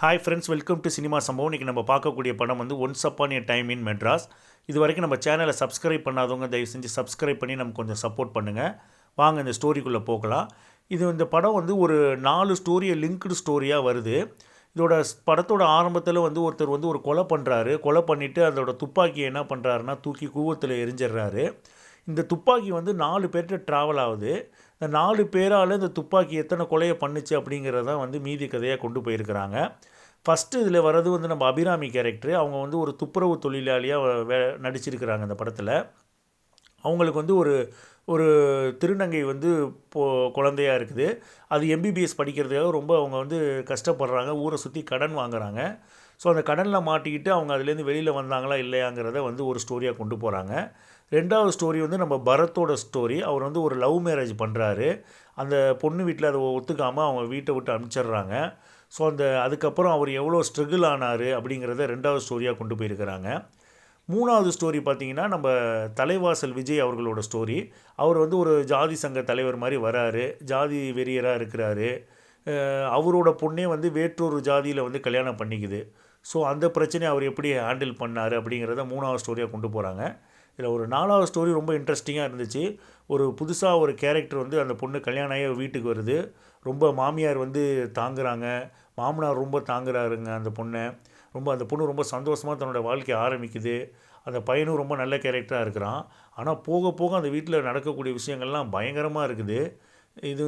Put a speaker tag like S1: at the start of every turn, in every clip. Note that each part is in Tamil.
S1: Hi friends, welcome to cinema சம்பவம். இன்றைக்கி நம்ம பார்க்கக்கூடிய படம் வந்து once upon a time in Madras. இது வரைக்கும் நம்ம சேனலை சப்ஸ்கிரைப் பண்ணாதவங்க தயவு செஞ்சு சப்ஸ்கிரைப் பண்ணி நமக்கு கொஞ்சம் சப்போர்ட் பண்ணுங்கள். வாங்க இந்த ஸ்டோரிக்குள்ளே போகலாம். இந்த படம் வந்து ஒரு 4 ஸ்டோரியை லிங்க்டு ஸ்டோரியாக வருது. படத்தோட ஆரம்பத்தில் வந்து ஒருத்தர் வந்து ஒரு கொலை பண்ணுறாரு. கொலை பண்ணிவிட்டு அதோட துப்பாக்கியை என்ன பண்ணுறாருன்னா தூக்கி கூவத்தில் எரிஞ்சிடுறாரு. இந்த துப்பாக்கி வந்து 4 பேர்கிட்ட ட்ராவல் ஆகுது. இந்த 4 பேரால் இந்த துப்பாக்கி எத்தனை கொலையை பண்ணுச்சு அப்படிங்கிறத வந்து மீதி கதையாக கொண்டு போயிருக்கிறாங்க. ஃபஸ்ட்டு இதில் வர்றது வந்து நம்ம அபிராமி கேரக்டரு. அவங்க வந்து ஒரு துப்புரவு தொழிலாளியாக நடிச்சிருக்கிறாங்க இந்த படத்தில். அவங்களுக்கு வந்து ஒரு திருநங்கை வந்து குழந்தையாக இருக்குது. அது எம்பிபிஎஸ் படிக்கிறதுக்காக ரொம்ப அவங்க வந்து கஷ்டப்படுறாங்க. ஊரை சுற்றி கடன் வாங்குகிறாங்க. ஸோ அந்த கடனில் மாட்டிக்கிட்டு அவங்க அதுலேருந்து வெளியில் வந்தாங்களா இல்லையாங்கிறத வந்து ஒரு ஸ்டோரியாக கொண்டு போகிறாங்க. 2வது ஸ்டோரி வந்து நம்ம பரத்தோட ஸ்டோரி. அவர் வந்து ஒரு லவ் மேரேஜ் பண்ணுறாரு. அந்த பொண்ணு வீட்டில் அதை ஒத்துக்காமல் அவங்க வீட்டை விட்டு அனுப்பிச்சிடுறாங்க. ஸோ அதுக்கப்புறம் அவர் எவ்வளோ ஸ்ட்ரகிள் ஆனார் அப்படிங்கிறத 2வது ஸ்டோரியாக கொண்டு போயிருக்கிறாங்க. 3வது ஸ்டோரி பார்த்திங்கன்னா நம்ம தலைவாசல் விஜய் அவர்களோட ஸ்டோரி. அவர் வந்து ஒரு ஜாதி சங்க தலைவர் மாதிரி வராரு. ஜாதி வெறியராக இருக்கிறாரு. அவரோட பொண்ணே வந்து வேற்றொரு ஜாதியில் வந்து கல்யாணம் பண்ணிக்குது. ஸோ அந்த பிரச்சனையை அவர் எப்படி ஹேண்டில் பண்ணார் அப்படிங்கிறத 3வது ஸ்டோரியாக கொண்டு போகிறாங்க. இதில் ஒரு 4வது ஸ்டோரி ரொம்ப இன்ட்ரெஸ்டிங்காக இருந்துச்சு. ஒரு புதுசாக ஒரு கேரக்டர் வந்து அந்த பொண்ணு கல்யாணம் ஆகி வீட்டுக்கு வருது. ரொம்ப மாமியார் வந்து தாங்குகிறாங்க, மாமனார் ரொம்ப தாங்குறாருங்க அந்த பொண்ணை. அந்த பொண்ணு ரொம்ப சந்தோஷமாக தன்னோட வாழ்க்கையை ஆரம்பிக்குது. அந்த பையனும் ரொம்ப நல்ல கேரக்டராக இருக்கிறான். ஆனால் போக போக அந்த வீட்டில் நடக்கக்கூடிய விஷயங்கள்லாம் பயங்கரமாக இருக்குது.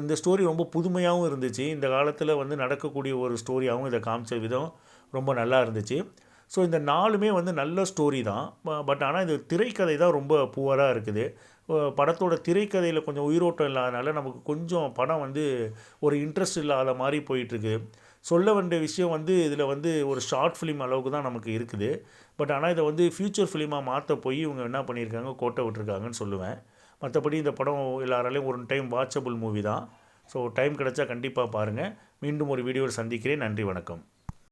S1: இந்த ஸ்டோரி ரொம்ப புதுமையாகவும் இருந்துச்சு. இந்த காலத்தில் வந்து நடக்கக்கூடிய ஒரு ஸ்டோரியாகவும் இதை காமிச்ச விதம் ரொம்ப நல்லா இருந்துச்சு. ஸோ இந்த 4மே வந்து நல்ல ஸ்டோரி தான். பட் ஆனால் இது திரைக்கதை தான் ரொம்ப புவராக இருக்குது. படத்தோட திரைக்கதையில் கொஞ்சம் உயிரோட்டம் இல்லாதனால நமக்கு கொஞ்சம் படம் வந்து ஒரு இன்ட்ரெஸ்ட் இல்லாத மாதிரி போயிட்டுருக்கு. சொல்ல வேண்டிய விஷயம் வந்து இதில் வந்து ஒரு ஷார்ட் ஃபிலிம் அளவுக்கு தான் நமக்கு இருக்குது. பட் ஆனால் இதை வந்து ஃப்யூச்சர் ஃபிலிமாக மாற்ற போய் இவங்க என்ன பண்ணியிருக்காங்க, கோட்டை விட்டுருக்காங்கன்னு சொல்லுவேன். மற்றபடி இந்த படம் எல்லாராலையும் ஒரு டைம் வாட்சபிள் மூவி தான். ஸோ டைம் கிடச்சா கண்டிப்பாக பாருங்கள். மீண்டும் ஒரு வீடியோவில் சந்திக்கிறேன். நன்றி, வணக்கம்.